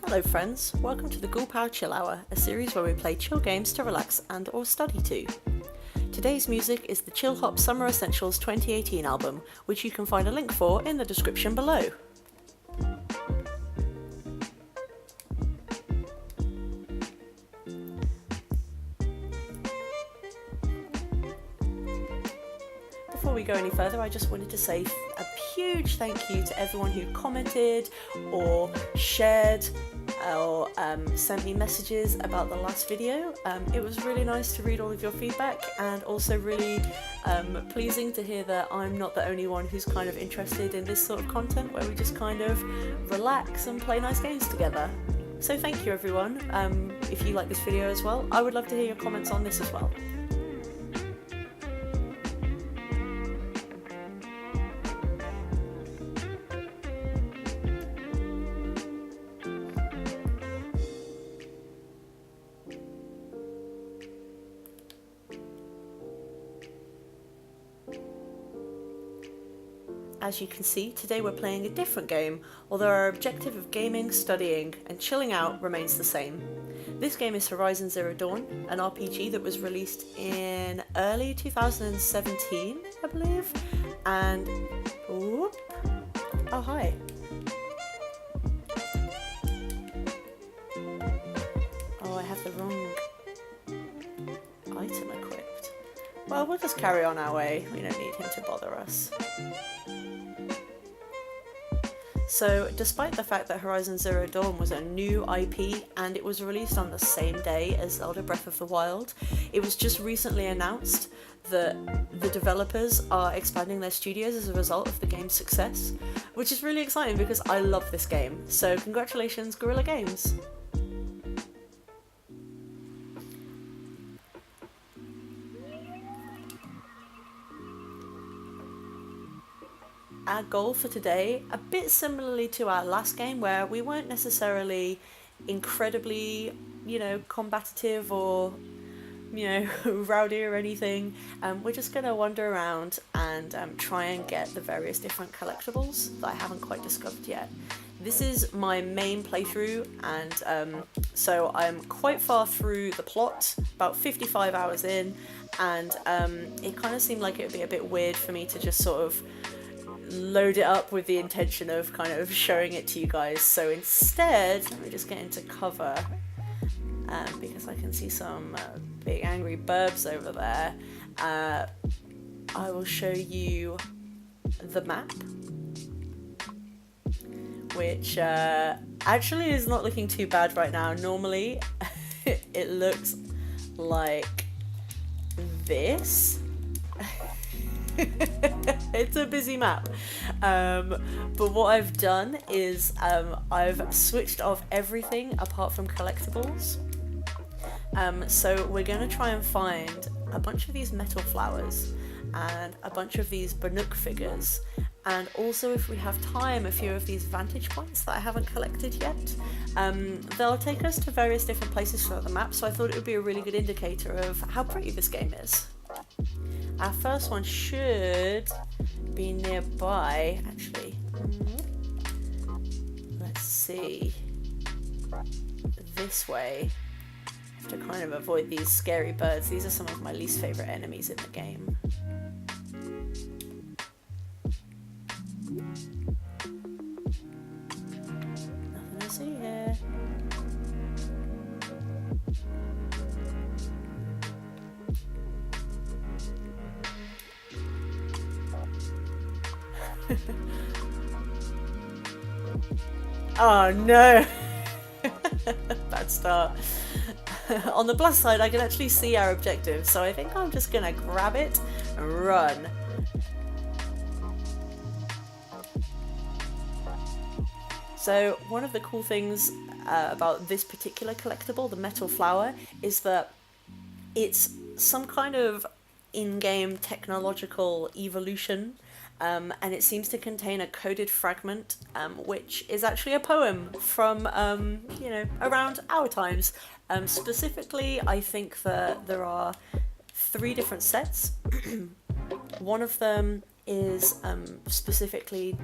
Hello friends, welcome to the Ghoul Power Chill Hour, a series where we play chill games to relax and or study to. Today's music is the Chill Hop Summer Essentials 2018 album, which you can find a link for in the description below. Before we go any further, I just wanted to say a huge thank you to everyone who commented or shared or sent me messages about the last video. It was really nice to read all of your feedback, and also really pleasing to hear that I'm not the only one who's kind of interested in this sort of content where we just kind of relax and play nice games together. So thank you everyone. If you like this video as well, I would love to hear your comments on this as well. As you can see, today we're playing a different game, although our objective of gaming, studying, and chilling out remains the same. This game is Horizon Zero Dawn, an RPG that was released in early 2017, I believe, and... Whoop. Oh, hi. Oh, I have the wrong item equipped. Well, we'll just carry on our way. We don't need him to bother us. So, despite the fact that Horizon Zero Dawn was a new IP and it was released on the same day as Zelda Breath of the Wild, it was just recently announced that the developers are expanding their studios as a result of the game's success, which is really exciting because I love this game. So, congratulations, Guerrilla Games! Our goal for today, a bit similarly to our last game where we weren't necessarily incredibly, combative or, rowdy or anything. We're just going to wander around and try and get the various different collectibles that I haven't quite discovered yet. This is my main playthrough, and so I'm quite far through the plot, about 55 hours in, and it kind of seemed like it would be a bit weird for me to just sort of load it up with the intention of kind of showing it to you guys. So instead, let me just get into cover, because I can see some big angry burbs over there. I will show you the map, which actually is not looking too bad right now. Normally it looks like this. It's a busy map, but what I've done is I've switched off everything apart from collectibles. So we're going to try and find a bunch of these metal flowers and a bunch of these Banuk figures, and also, if we have time, a few of these vantage points that I haven't collected yet. They'll take us to various different places throughout the map, so I thought it would be a really good indicator of how pretty this game is. Our first one should be nearby, actually. Let's see. This way. I have to kind of avoid these scary birds. These are some of my least favourite enemies in the game. Nothing to see here. Oh no! Bad start. On the plus side, I can actually see our objective, so I think I'm just gonna grab it and run. So one of the cool things about this particular collectible, the metal flower, is that it's some kind of in-game technological evolution. And it seems to contain a coded fragment, which is actually a poem from, around our times. Specifically, I think that there are 3 different sets. One of them is specifically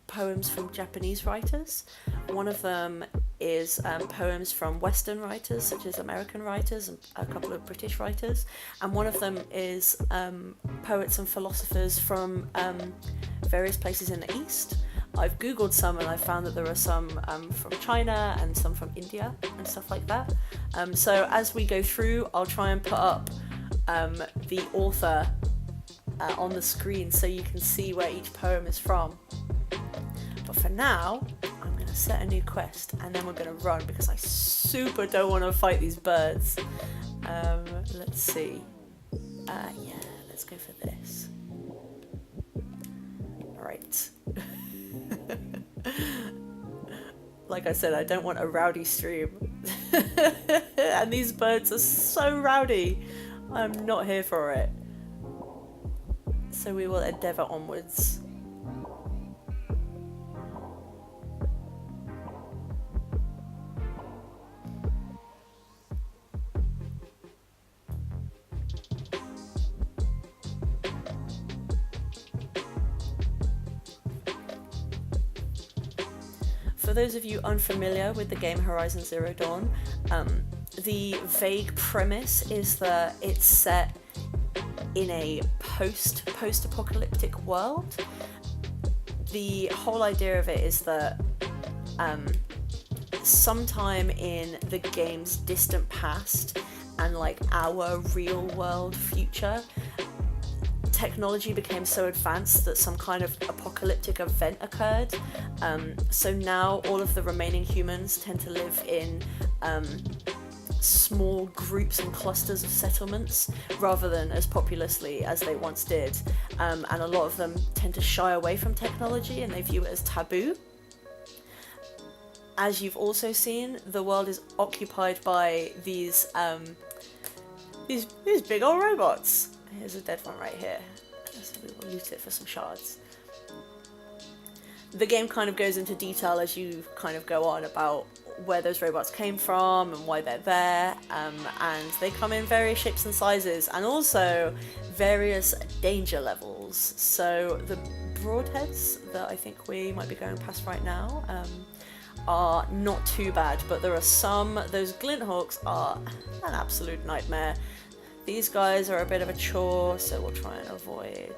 poems from Japanese writers. One of them is poems from Western writers, such as American writers and a couple of British writers. And one of them is poets and philosophers from various places in the East. I've googled some and I found that there are some from China and some from India and stuff like that. So as we go through, I'll try and put up the author on the screen so you can see where each poem is from. But for now, I'm going to set a new quest and then we're going to run because I super don't want to fight these birds. Let's see. Yeah, let's go for this. Alright. Like I said, I don't want a rowdy stream. And these birds are so rowdy. I'm not here for it. So we will endeavour onwards. For those of you unfamiliar with the game Horizon Zero Dawn, the vague premise is that it's set in a post-apocalyptic world. The whole idea of it is that sometime in the game's distant past and like our real world future, technology became so advanced that some kind of apocalyptic event occurred. So now all of the remaining humans tend to live in small groups and clusters of settlements rather than as populously as they once did. And a lot of them tend to shy away from technology and they view it as taboo. As you've also seen, the world is occupied by these big old robots. Here's a dead one right here. So we will loot it for some shards. The game kind of goes into detail as you kind of go on about where those robots came from and why they're there, and they come in various shapes and sizes and also various danger levels. So the broadheads that I think we might be going past right now are not too bad, but there are some, those glint hawks are an absolute nightmare. These guys are a bit of a chore, so we'll try and avoid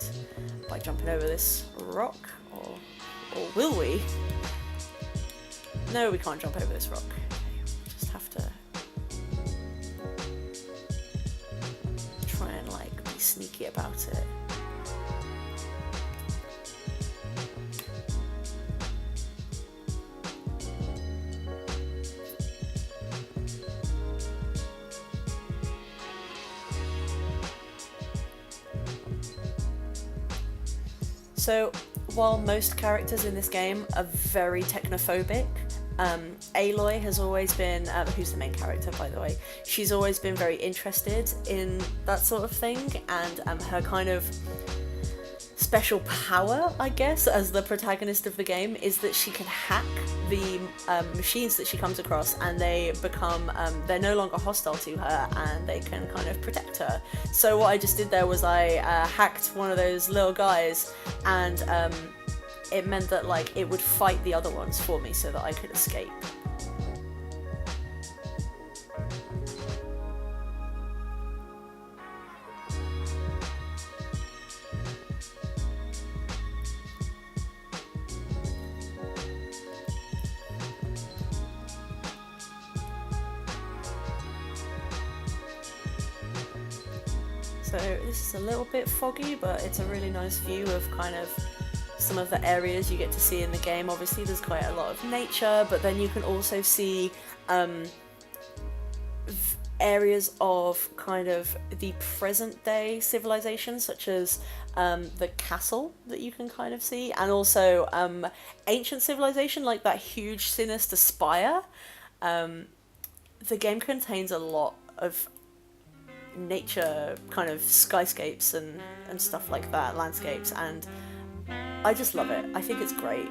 by jumping over this rock, or will we? No, we can't jump over this rock. We'll just have to try and like be sneaky about it. So, while most characters in this game are very technophobic, Aloy has always been, who's the main character by the way, she's always been very interested in that sort of thing, and her kind of special power, I guess, as the protagonist of the game is that she can hack the machines that she comes across, and they become, they're no longer hostile to her and they can kind of protect her. So what I just did there was I hacked one of those little guys, and it meant that like it would fight the other ones for me so that I could escape. So this is a little bit foggy, but it's a really nice view of kind of some of the areas you get to see in the game. Obviously there's quite a lot of nature, but then you can also see areas of kind of the present day civilization, such as the castle that you can kind of see, and also ancient civilization like that huge sinister spire. The game contains a lot of nature kind of skyscapes and stuff like that, landscapes, and I just love it. I think it's great.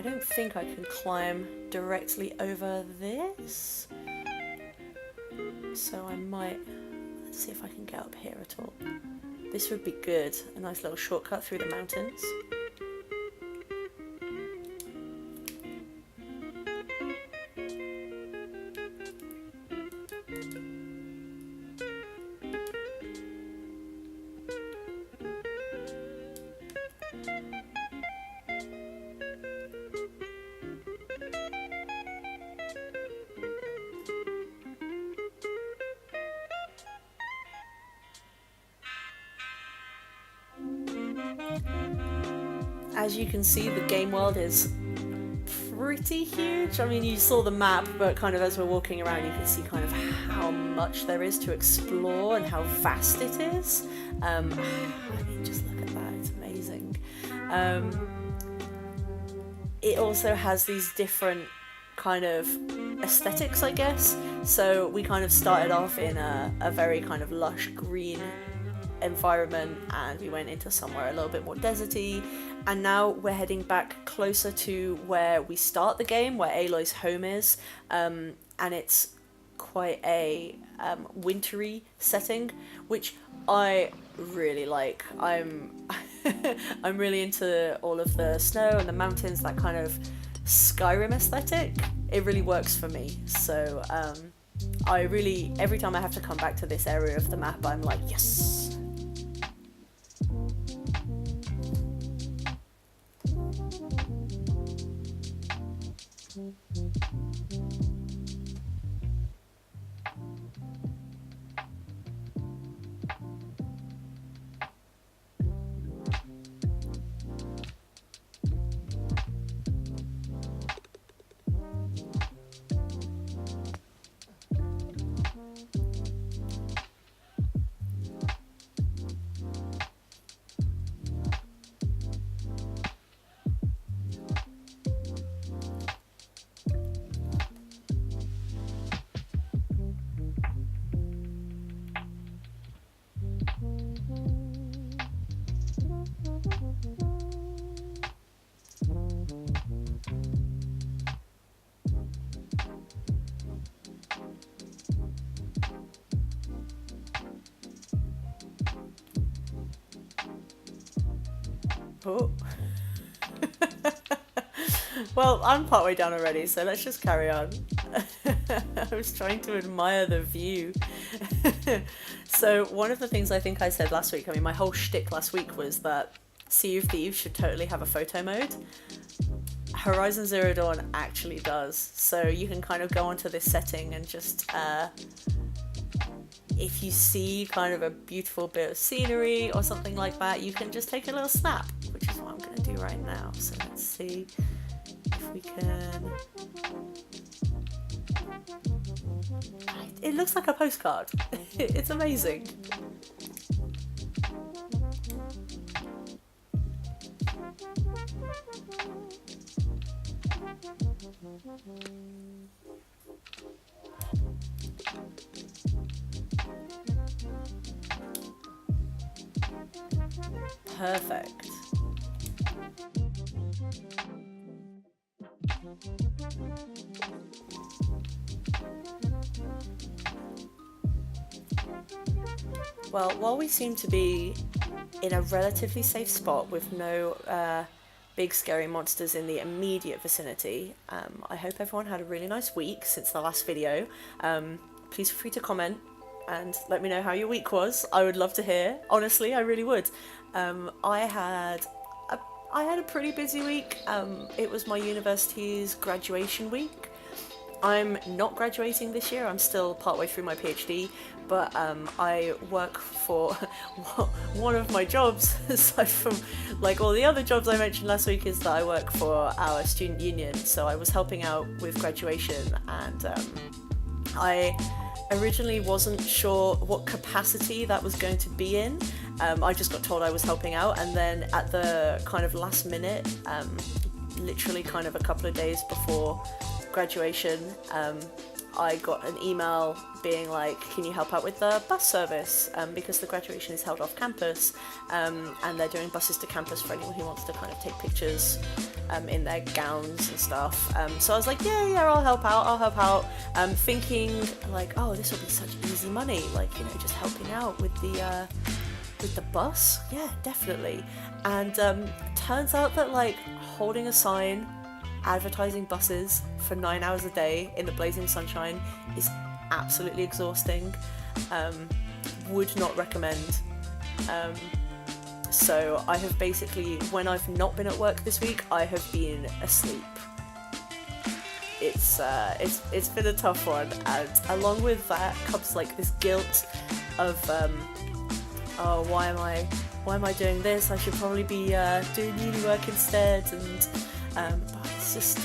I don't think I can climb directly over this. So I might, let's see if I can get up here at all. This would be good, a nice little shortcut through the mountains. As you can see, the game world is pretty huge. I mean, you saw the map, but kind of as we're walking around, you can see kind of how much there is to explore and how vast it is. I mean, just look at that, it's amazing. It also has these different kind of aesthetics, I guess. So we kind of started off in a very kind of lush green environment, and we went into somewhere a little bit more deserty, and now we're heading back closer to where we start the game, where Aloy's home is, and it's quite a wintry setting, which I really like. I'm I'm really into all of the snow and the mountains, that kind of Skyrim aesthetic. It really works for me. So I really, every time I have to come back to this area of the map, I'm like, yes. Oh. Well, I'm partway down already, so let's just carry on. I was trying to admire the view. So one of the things I think I said last week, I mean, my whole shtick last week was that Sea of Thieves should totally have a photo mode. Horizon Zero Dawn actually does. So you can kind of go onto this setting and just, if you see kind of a beautiful bit of scenery or something like that, you can just take a little snap, which is what I'm going to do right now. So let's see if we can... It looks like a postcard. It's amazing. Perfect. Well, while we seem to be in a relatively safe spot with no big scary monsters in the immediate vicinity, I hope everyone had a really nice week since the last video. Please feel free to comment and let me know how your week was. I would love to hear. Honestly, I really would. I had a pretty busy week. It was my university's graduation week. I'm not graduating this year, I'm still partway through my PhD, but I work for one of my jobs, aside from like all the other jobs I mentioned last week, is that I work for our student union. So I was helping out with graduation, and I originally wasn't sure what capacity that was going to be in. I just got told I was helping out, and then at the kind of last minute, literally kind of a couple of days before graduation, I got an email being like, can you help out with the bus service, because the graduation is held off campus, and they're doing buses to campus for anyone who wants to kind of take pictures in their gowns and stuff. So I was like, yeah, I'll help out, thinking like, oh, this will be such easy money, like, you know, just helping out with the bus. Yeah, definitely. And turns out that like holding a sign advertising buses for 9 hours a day in the blazing sunshine is absolutely exhausting. Would not recommend. So I have basically, when I've not been at work this week, I have been asleep. It's been a tough one, and along with that comes like this guilt of oh, why am I doing this? I should probably be doing uni work instead, and but it's just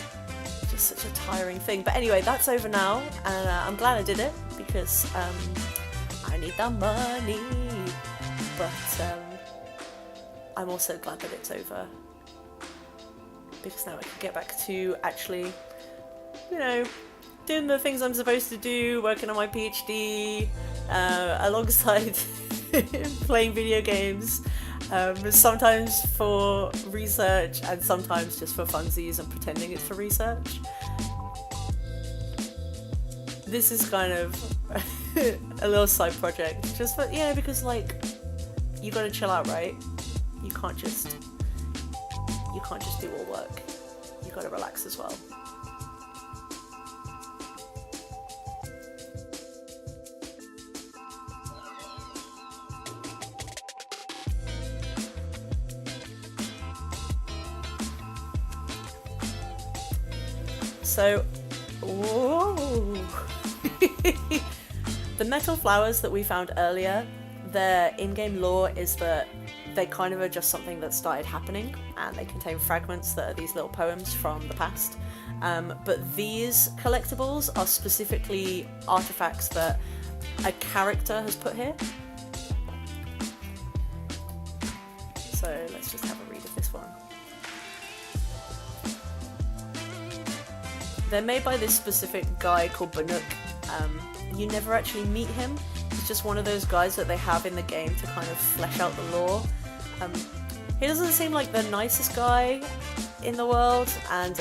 such a tiring thing. But anyway, that's over now, and I'm glad I did it because I need that money. But I'm also glad that it's over because now I can get back to actually, you know, doing the things I'm supposed to do, working on my PhD, alongside playing video games, sometimes for research and sometimes just for funsies and pretending it's for research. This is kind of a little side project, just for, yeah, because like, you gotta chill out, right? You can't just do all work. You gotta relax as well. So, whoa. The metal flowers that we found earlier, their in-game lore is that they kind of are just something that started happening, and they contain fragments that are these little poems from the past. But these collectibles are specifically artifacts that a character has put here. So let's just have a read of this one. They're made by this specific guy called Banuk. You never actually meet him. He's just one of those guys that they have in the game to kind of flesh out the lore. He doesn't seem like the nicest guy in the world, and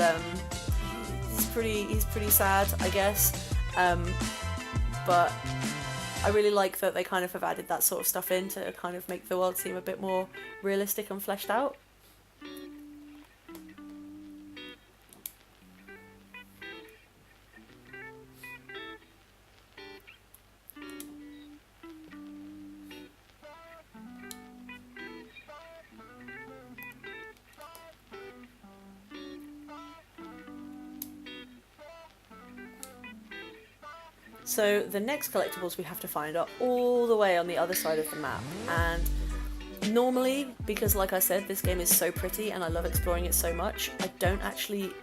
he's pretty sad, I guess. But I really like that they kind of have added that sort of stuff in to kind of make the world seem a bit more realistic and fleshed out. So the next collectibles we have to find are all the way on the other side of the map, and normally, because like I said, this game is so pretty and I love exploring it so much, I don't actually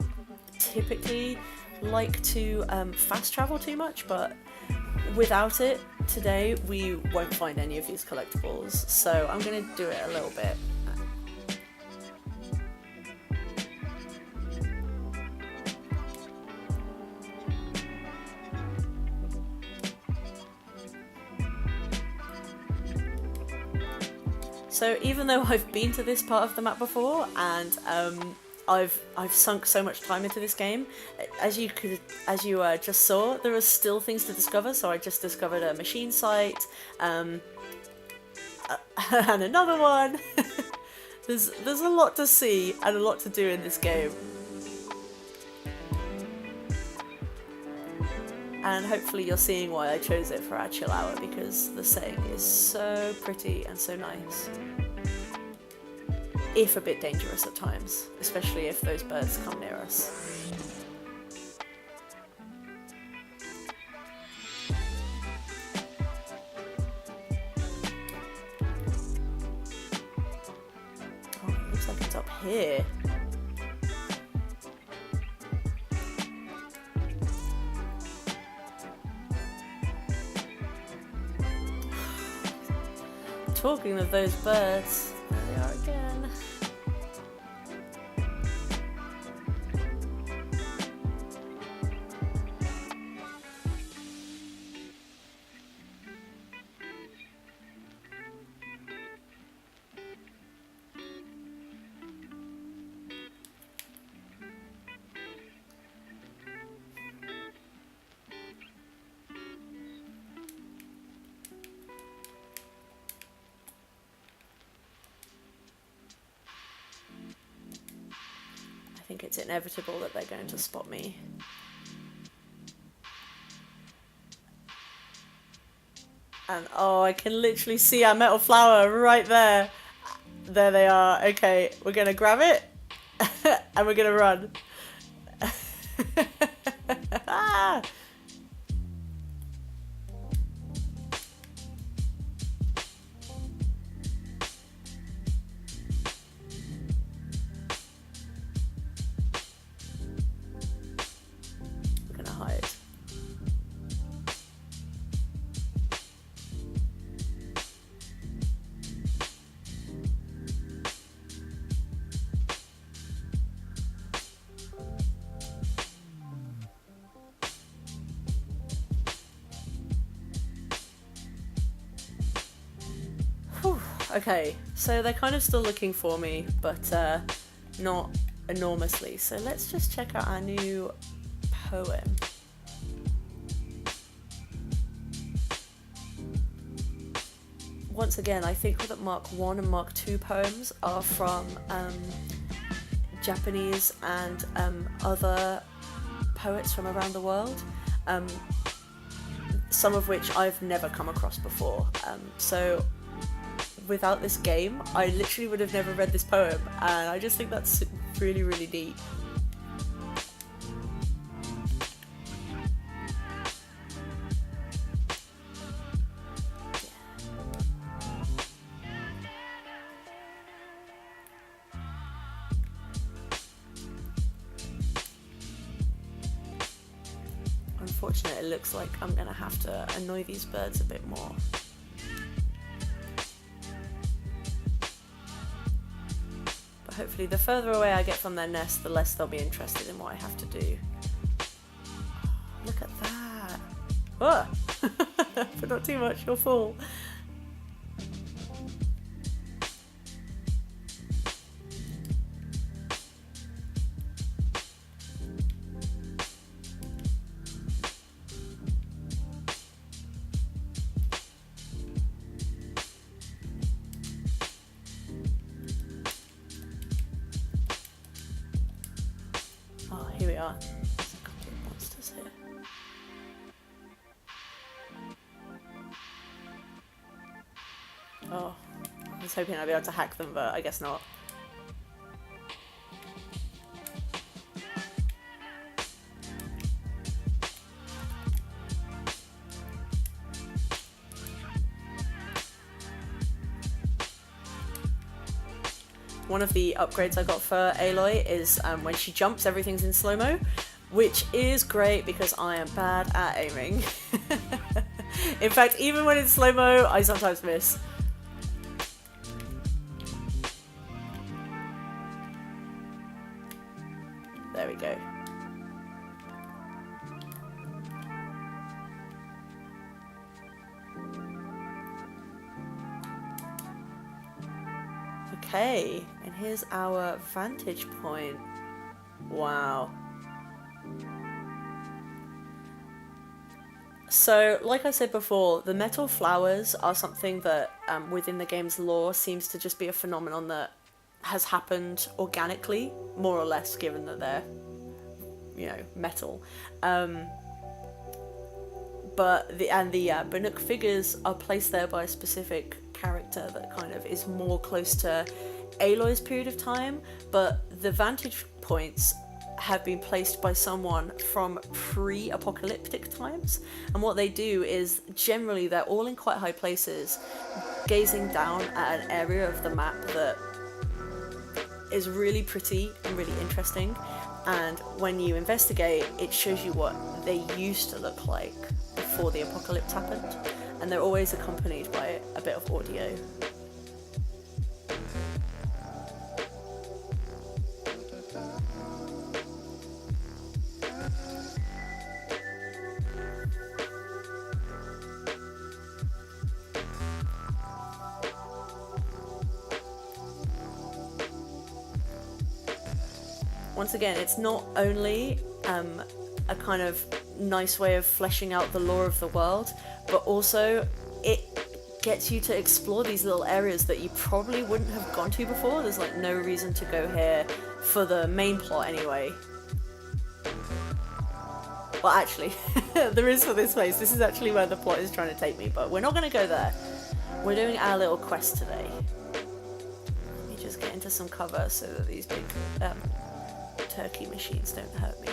typically like to fast travel too much, but without it, today we won't find any of these collectibles, so I'm going to do it a little bit. So even though I've been to this part of the map before, and I've sunk so much time into this game, as you just saw, there are still things to discover. So I just discovered a machine site, and another one. There's a lot to see and a lot to do in this game. And hopefully you're seeing why I chose it for our chill hour, because the setting is so pretty and so nice. If a bit dangerous at times, especially if those birds come near us. Oh, it looks like it's up here. Talking of those birds, there they are again. think it's inevitable that they're going to spot me. And oh, I can literally see our metal flower right there. There they are. Okay, we're gonna grab it and we're gonna run. Ah! We're gonna hide. Okay, so they're kind of still looking for me, but not enormously. So let's just check out our new poem. Once again, I think that Mark 1 and Mark 2 poems are from Japanese and other poets from around the world, some of which I've never come across before. So without this game, I literally would have never read this poem, and I just think that's really, really neat. Unfortunately, it looks like I'm gonna have to annoy these birds a bit more. Hopefully the further away I get from their nest, the less they'll be interested in what I have to do. Look at that. Oh! But not too much, you'll fall. Here we are. There's a couple of monsters here. Oh, I was hoping I'd be able to hack them, but I guess not. One of the upgrades I got for Aloy is when she jumps, everything's in slow-mo, which is great because I am bad at aiming. In fact, even when it's slow-mo, I sometimes miss. There we go. Okay, and here's our vantage point. Wow. So, like I said before, the metal flowers are something that within the game's lore seems to just be a phenomenon that has happened organically, more or less, given that they're, you know, metal. But the Banuk figures are placed there by a specific character that kind of is more close to Aloy's period of time, but the vantage points have been placed by someone from pre-apocalyptic times, and what they do is generally they're all in quite high places, gazing down at an area of the map that is really pretty and really interesting, and when you investigate, it shows you what they used to look like before the apocalypse happened, and they're always accompanied by a bit of audio. Once again, it's not only a kind of nice way of fleshing out the lore of the world, but also it gets you to explore these little areas that you probably wouldn't have gone to before. There's like no reason to go here for the main plot anyway. Well, actually, there is for this place. This is actually where the plot is trying to take me, but we're not going to go there. We're doing our little quest today. Let me just get into some cover so that these big turkey machines don't hurt me.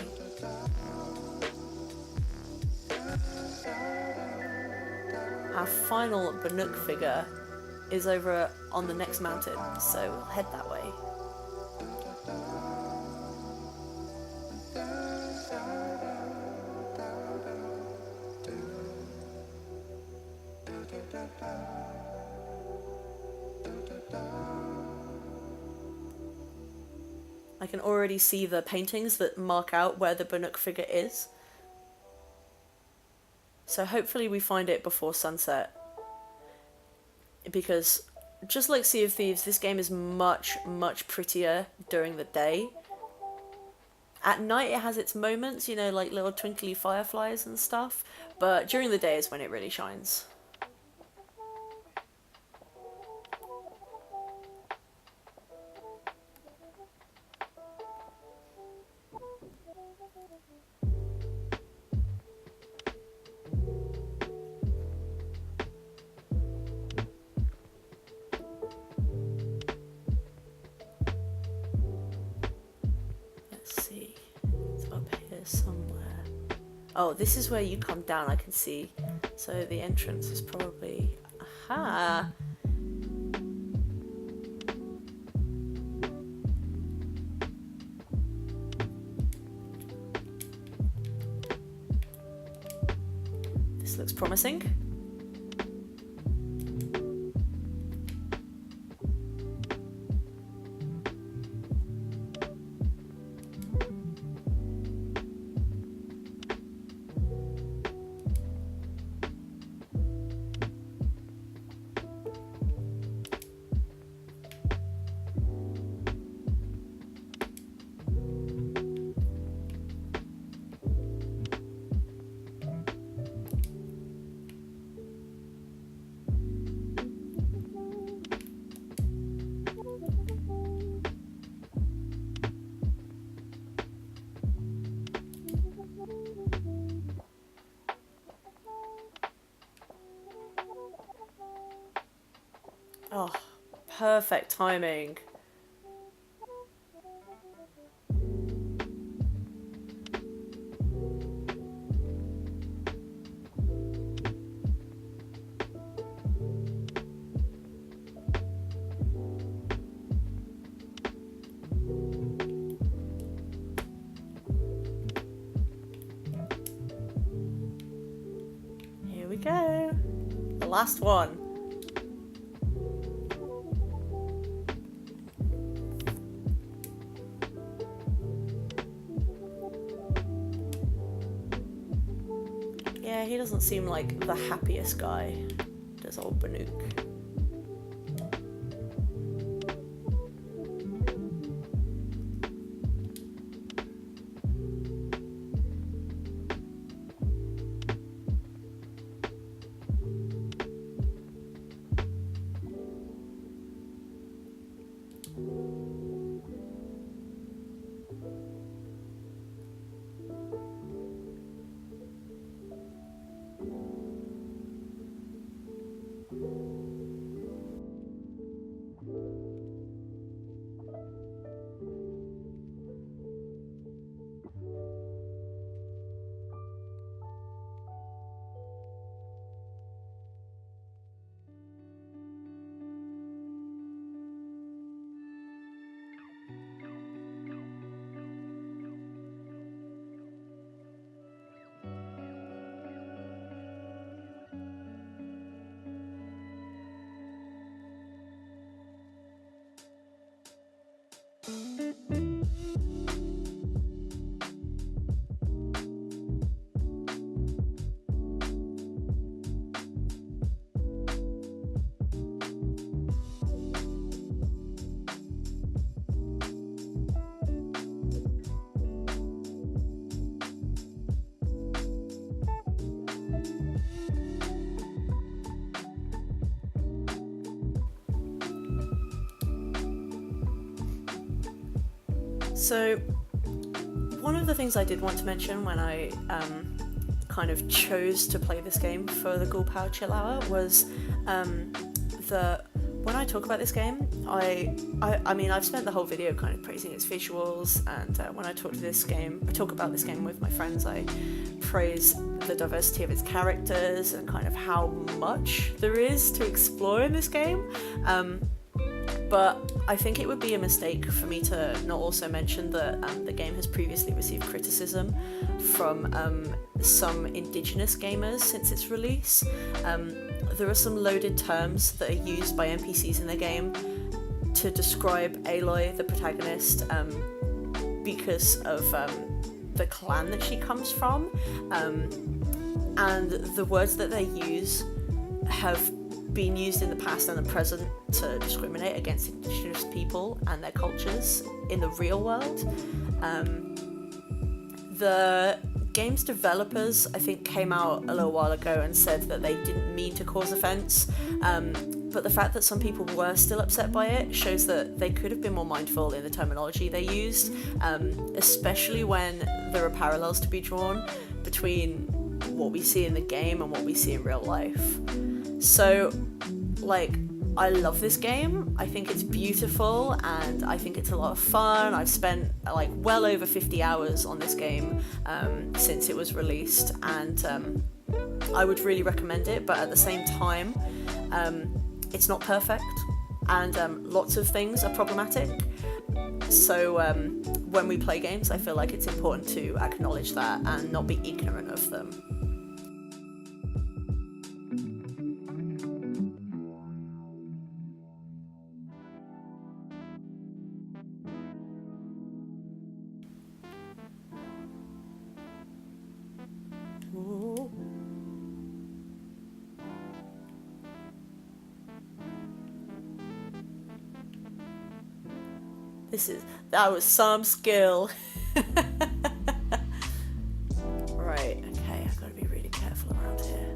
Our final Banuk figure is over on the next mountain, so we'll head that way. I can already see the paintings that mark out where the Banuk figure is. So hopefully we find it before sunset. Because just like Sea of Thieves, this game is much, much prettier during the day. At night it has its moments, you know, like little twinkly fireflies and stuff. But during the day is when it really shines. Oh, this is where you come down, I can see. So the entrance is probably... Aha! This looks promising. Oh, perfect timing. Here we go. The last one. Yeah, he doesn't seem like the happiest guy, does old Banuk. So, one of the things I did want to mention when I kind of chose to play this game for the Ghoul Power Chill Hour was when I talk about this game, I mean, I've spent the whole video kind of praising its visuals, and when I talk about this game with my friends, I praise the diversity of its characters and kind of how much there is to explore in this game. But I think it would be a mistake for me to not also mention that the game has previously received criticism from some indigenous gamers since its release. There are some loaded terms that are used by NPCs in the game to describe Aloy, the protagonist, because of the clan that she comes from. And the words that they use have been used in the past and the present to discriminate against indigenous people and their cultures in the real world. The game's developers, I think, came out a little while ago and said that they didn't mean to cause offence, but the fact that some people were still upset by it shows that they could have been more mindful in the terminology they used, especially when there are parallels to be drawn between what we see in the game and what we see in real life. So, like, I love this game. I think it's beautiful and I think it's a lot of fun. I've spent like well over 50 hours on this game since it was released, and I would really recommend it, but at the same time, it's not perfect and lots of things are problematic. So when we play games, I feel like it's important to acknowledge that and not be ignorant of them. Ooh. That was some skill. Right, okay, I've got to be really careful around here.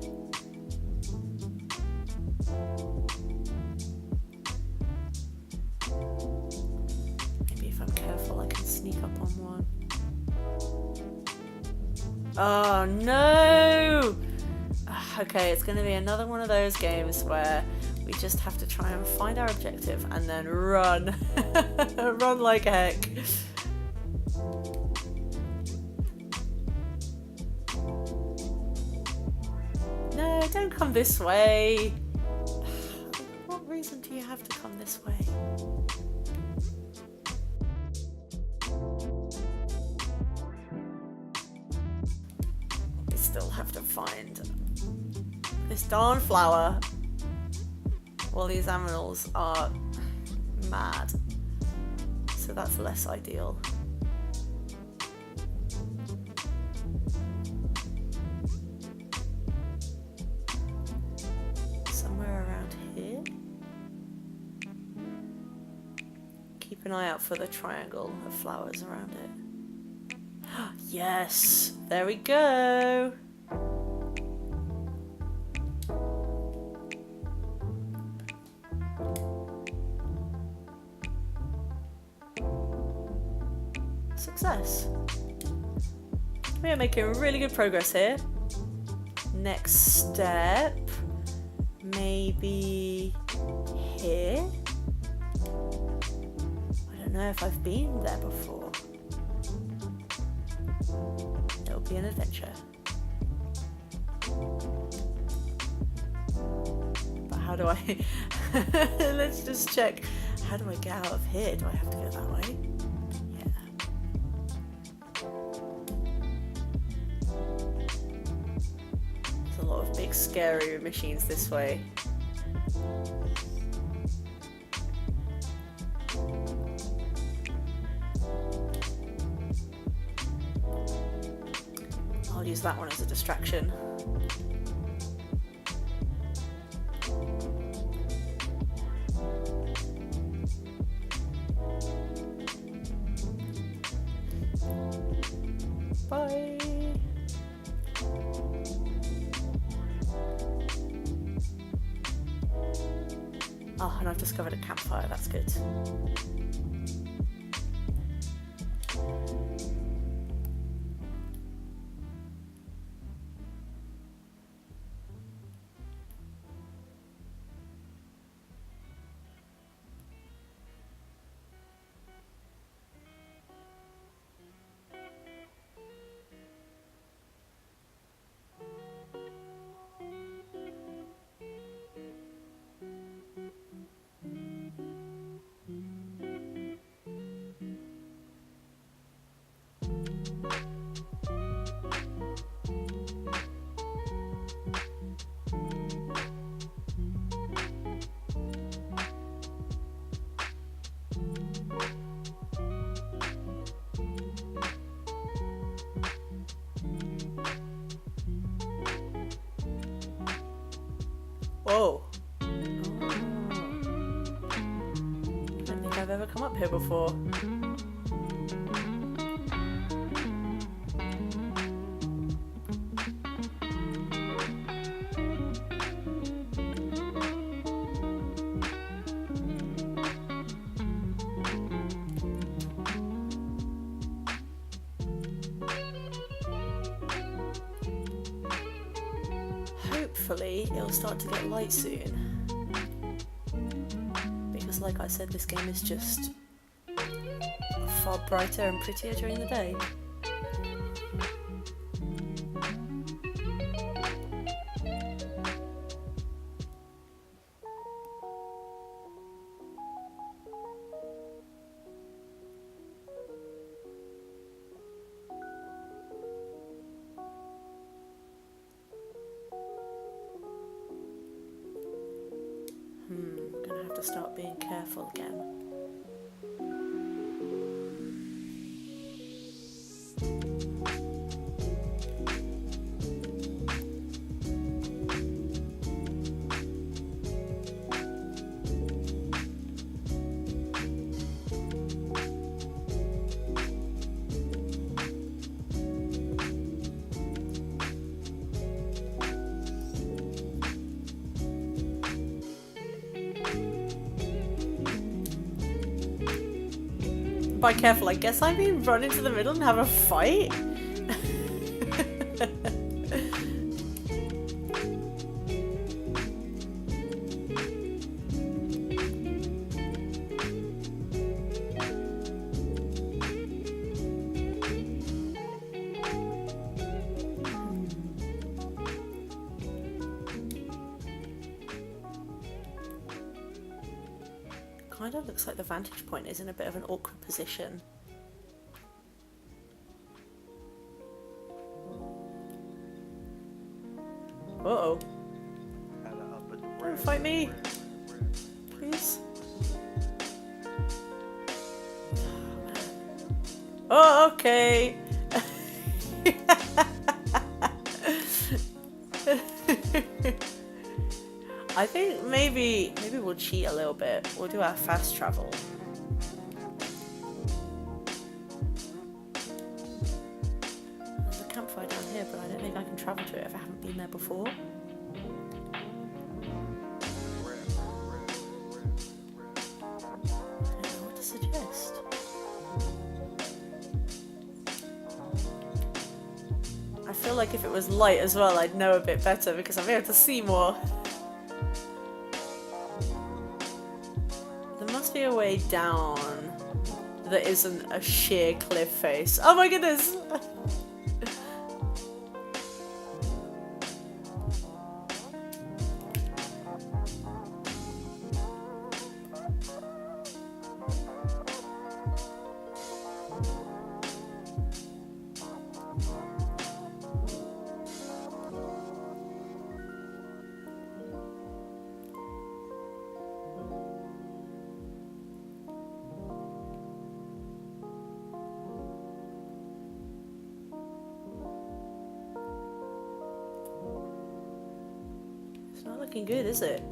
Maybe if I'm careful I can sneak up on one. Oh no! Okay, it's going to be another one of those games where we just have to try and find our objective and then run. Run like heck. No, don't come this way. What reason do you have to come this way? We still have to find this darn flower. Well, these animals are mad, so that's less ideal. Somewhere around here. Keep an eye out for the triangle of flowers around it. Yes, there we go. Success. We are making really good progress here. Next step, maybe here? I don't know if I've been there before. It'll be an adventure. But how do I... Let's just check. How do I get out of here? Do I have to go that way? A lot of big scary machines this way. I'll use that one as a distraction. Bye. Oh, and I've discovered a campfire, that's good. Oh. Oh. I don't think I've ever come up here before. Hopefully it'll start to get light soon, because like I said, this game is just far brighter and prettier during the day. Gonna have to start being careful again. By careful, I guess I mean run into the middle and have a fight? Kind of looks like the vantage point is in a bit of an awkward position. Uh-oh. Don't fight me! Please? Oh, okay! I think maybe we'll cheat a little bit. We'll do our fast travel. There's a campfire down here, but I don't think I can travel to it if I haven't been there before. I don't know what to suggest. I feel like if it was light as well, I'd know a bit better because I'm able to see more. There must be a way down that isn't a sheer cliff face. Oh my goodness! It's not looking good, is it?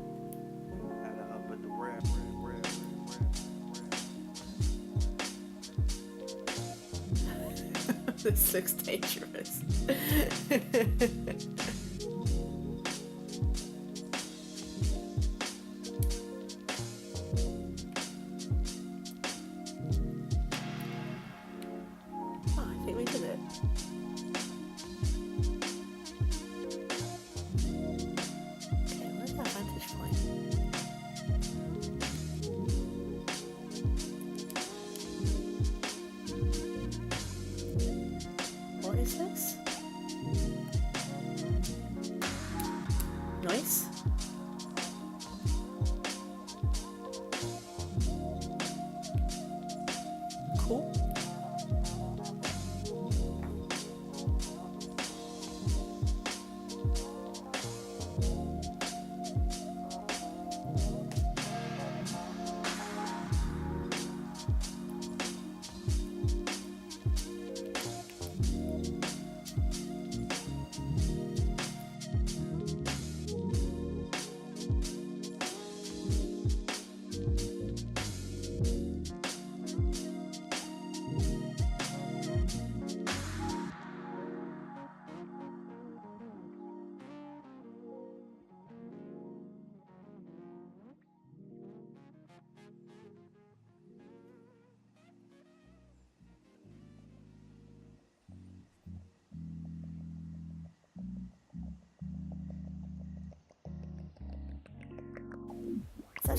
This looks dangerous. Oh, I think we did it. Okay, where's that vantage point? What is this? Nice. Cool.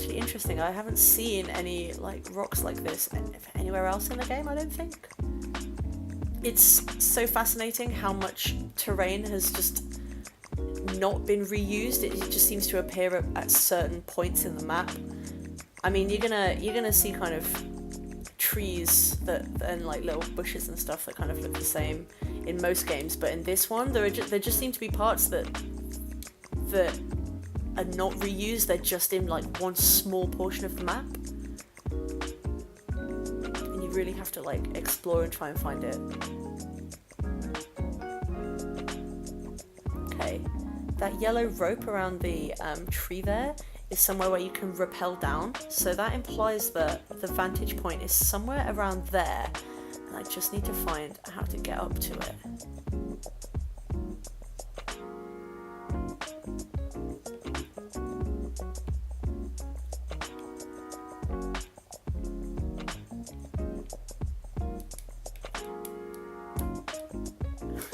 actually interesting. I haven't seen any like rocks like this anywhere else in the game, I don't think. It's so fascinating how much terrain has just not been reused. It just seems to appear at certain points in the map. I mean, you're gonna see kind of trees and like little bushes and stuff that kind of look the same in most games, but in this one there just seem to be parts that are not reused. They're just in like one small portion of the map, and you really have to like explore and try and find it. Okay, that yellow rope around the tree there is somewhere where you can rappel down, so that implies that the vantage point is somewhere around there, and I just need to find how to get up to it.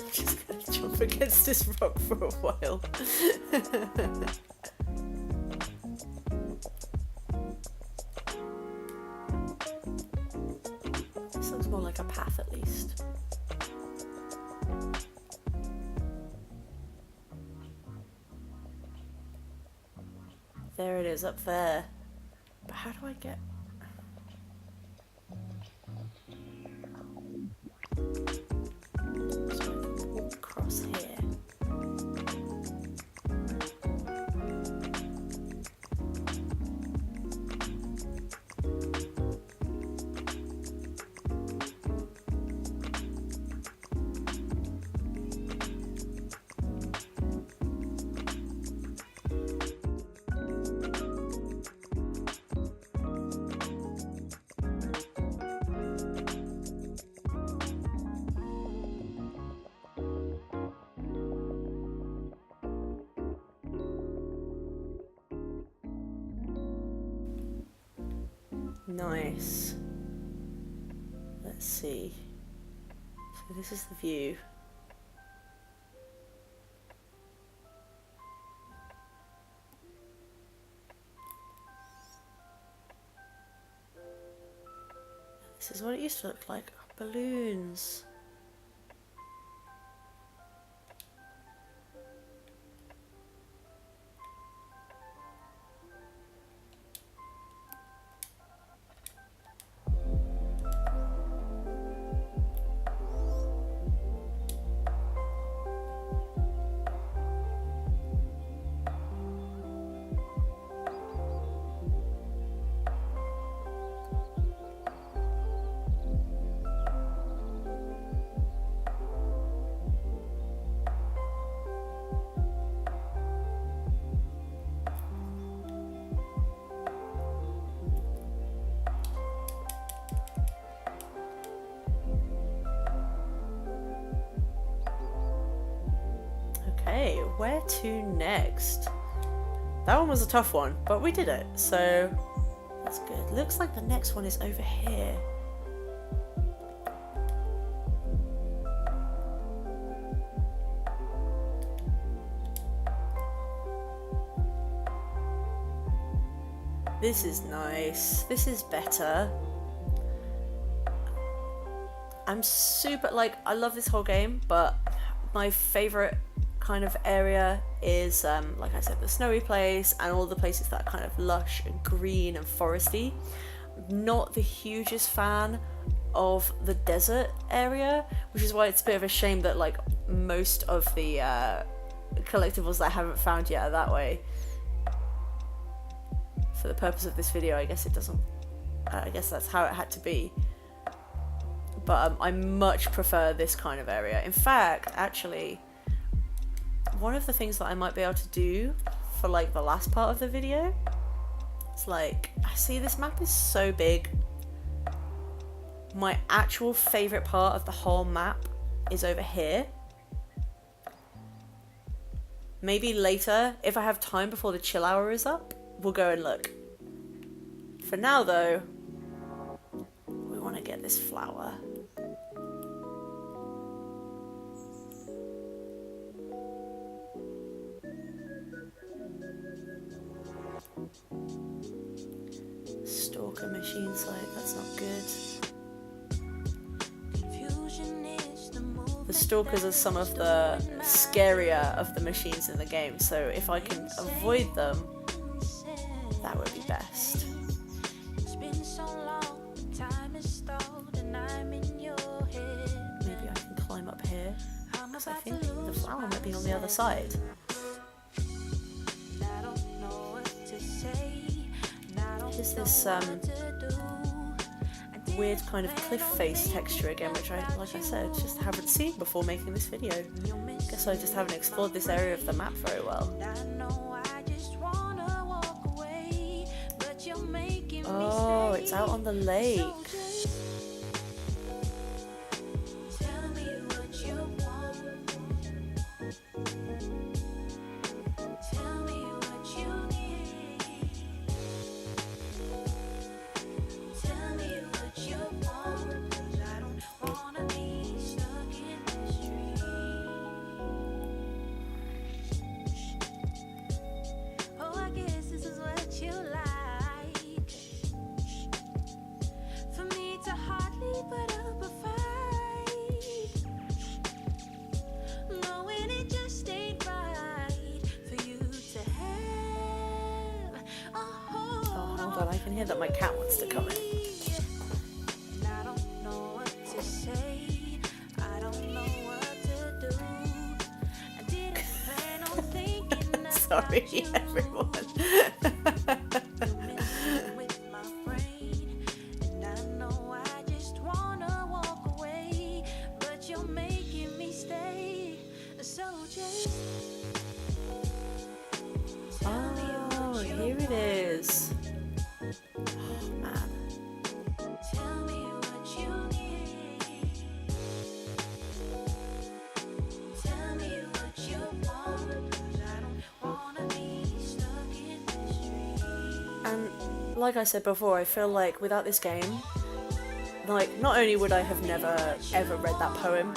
I'm just gonna jump against this rock for a while. This looks more like a path at least. There it is up there. But how do I get... So I can walk across here. Nice. Let's see. So this is the view. This is what it used to look like. Balloons. Okay, where to next? That one was a tough one, but we did it, so that's good. Looks like the next one is over here. This is nice. This is better. I'm super, like, I love this whole game, but my favourite kind of area is, like I said, the snowy place and all the places that are kind of lush and green and foresty. Not the hugest fan of the desert area, which is why it's a bit of a shame that like most of the collectibles that I haven't found yet are that way. For the purpose of this video, I guess it doesn't, I guess that's how it had to be. But I much prefer this kind of area. In fact, actually, one of the things that I might be able to do for like the last part of the video, it's like, I see this map is so big. My actual favourite part of the whole map is over here. Maybe later, if I have time before the chill hour is up, we'll go and look. For now though, we want to get this flower. the machine site, that's not good. The stalkers are some of the scarier of the machines in the game, so if I can avoid them, that would be best. Maybe I can climb up here, because I think the flower might be on the other side. Here's this weird kind of cliff face texture again, which I, like I said, just haven't seen before making this video. Guess I just haven't explored this area of the map very well. Oh, it's out on the lake. I can hear that my cat wants to come in. Sorry, everyone. Oh, here it is. Like I said before, I feel like without this game, like, not only would I have never ever read that poem,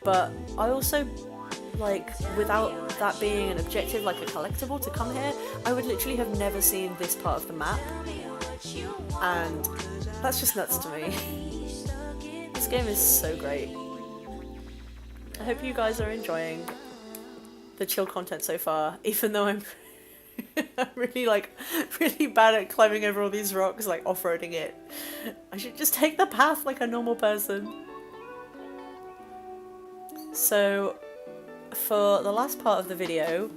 but I also, like, without that being an objective, like a collectible to come here, I would literally have never seen this part of the map, and that's just nuts to me. This game is so great. I hope you guys are enjoying the chill content so far, even though I'm really bad at climbing over all these rocks, like off-roading it. I should just take the path like a normal person. So for the last part of the video,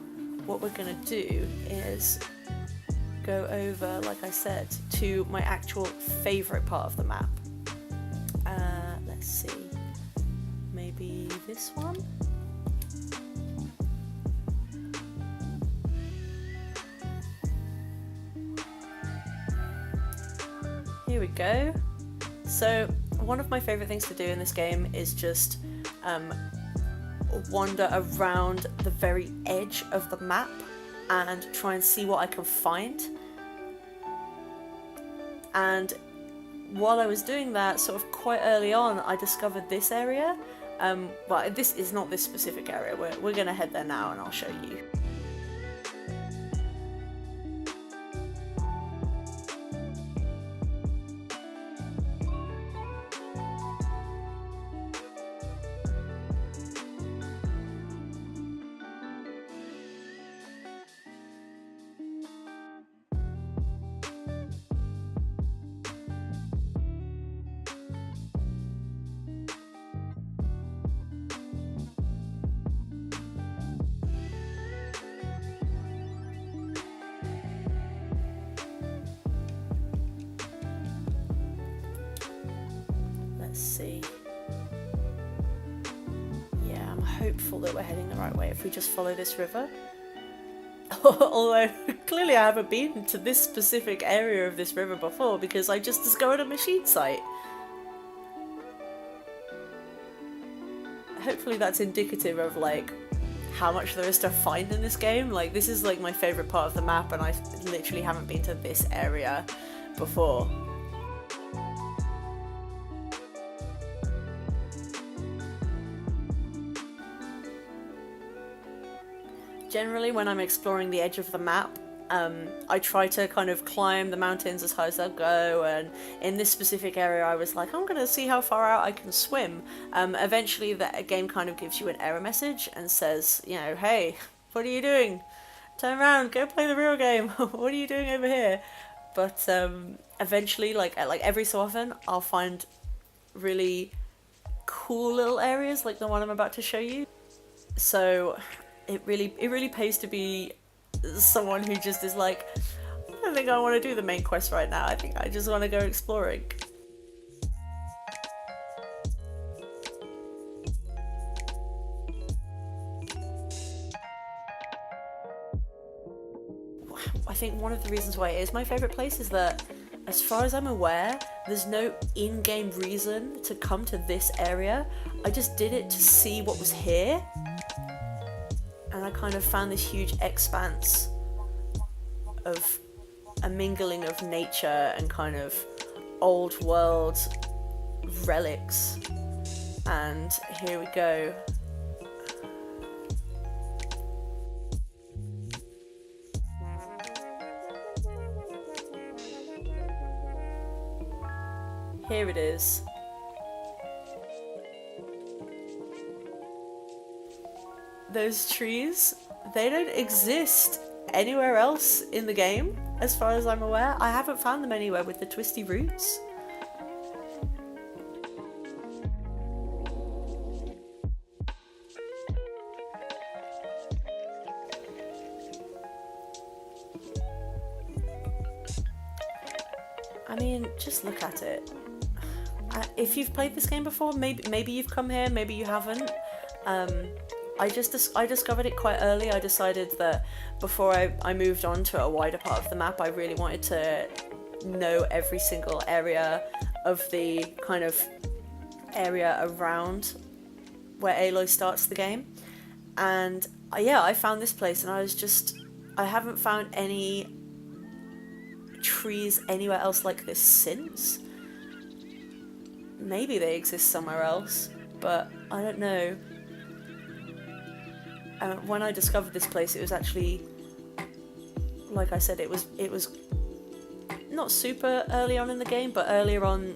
what we're gonna do is go over, like I said, to my actual favourite part of the map. Let's see, maybe this one? Here we go. So one of my favourite things to do in this game is just wander around the very edge of the map and try and see what I can find. And while I was doing that, sort of quite early on, I discovered this area. But this is not this specific area. We're gonna head there now and I'll show you. See. Yeah, I'm hopeful that we're heading the right way if we just follow this river. Although, clearly I haven't been to this specific area of this river before because I just discovered a machine site. Hopefully that's indicative of, like, how much there is to find in this game. Like, this is, like, my favourite part of the map and I literally haven't been to this area before. Generally, when I'm exploring the edge of the map, I try to kind of climb the mountains as high as I'll go, and in this specific area I was like, I'm gonna see how far out I can swim. Eventually the game kind of gives you an error message and says, you know, hey, what are you doing? Turn around, go play the real game. What are you doing over here? But eventually, like every so often, I'll find really cool little areas like the one I'm about to show you. So it really pays to be someone who just is like, I don't think I want to do the main quest right now. I think I just want to go exploring. I think one of the reasons why it is my favourite place is that, as far as I'm aware, there's no in-game reason to come to this area. I just did it to see what was here, and I kind of found this huge expanse of a mingling of nature and kind of old world relics. And here we go. Here it is. Those trees, they don't exist anywhere else in the game, as far as I'm aware. I haven't found them anywhere with the twisty roots. I mean, just look at it. If you've played this game before, maybe you've come here, maybe you haven't. I discovered it quite early. I decided that before I moved on to a wider part of the map, I really wanted to know every single area of the kind of area around where Aloy starts the game. And yeah, I found this place, and I haven't found any trees anywhere else like this since. Maybe they exist somewhere else, but I don't know. When I discovered this place, it was actually, like I said, it was not super early on in the game, but earlier on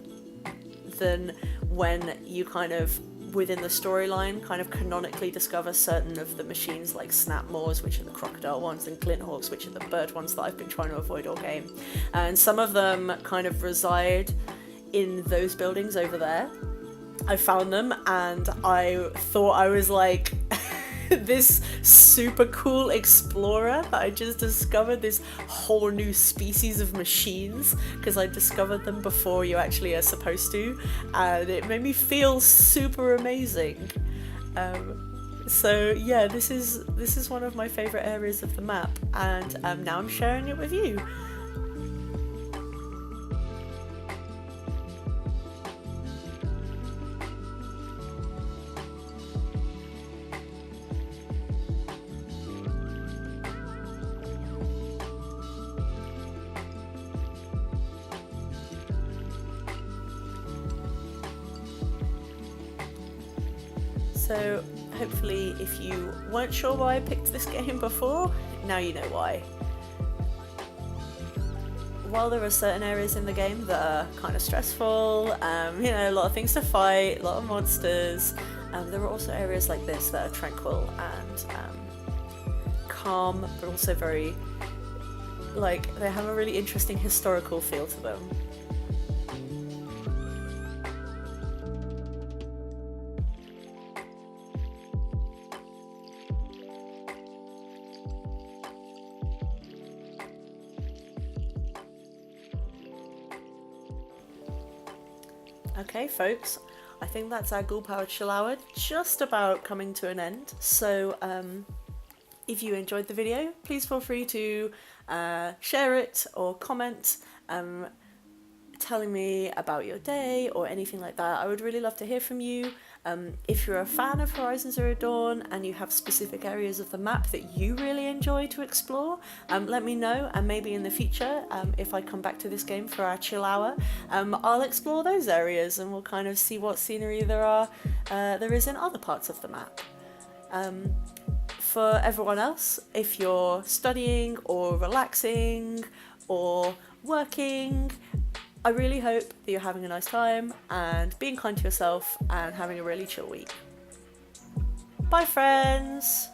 than when you kind of, within the storyline, kind of canonically discover certain of the machines like Snapmaws, which are the crocodile ones, and Glinthawks, which are the bird ones that I've been trying to avoid all game. And some of them kind of reside in those buildings over there. I found them, and I thought I was like this super cool explorer that I just discovered this whole new species of machines, because I discovered them before you actually are supposed to, and it made me feel super amazing. So yeah, this is one of my favorite areas of the map, and now I'm sharing it with you. So hopefully, if you weren't sure why I picked this game before, now you know why. While there are certain areas in the game that are kind of stressful, you know, a lot of things to fight, a lot of monsters, there are also areas like this that are tranquil and calm, but also very, like, they have a really interesting historical feel to them. Okay, folks, I think that's our Ghoul Power Chill Hour just about coming to an end. So if you enjoyed the video, please feel free to share it or comment telling me about your day or anything like that. I would really love to hear from you. If you're a fan of Horizon Zero Dawn and you have specific areas of the map that you really enjoy to explore, let me know, and maybe in the future, if I come back to this game for our chill hour, I'll explore those areas and we'll kind of see what scenery there is in other parts of the map. for everyone else, if you're studying or relaxing or working, I really hope that you're having a nice time and being kind to yourself and having a really chill week. Bye, friends!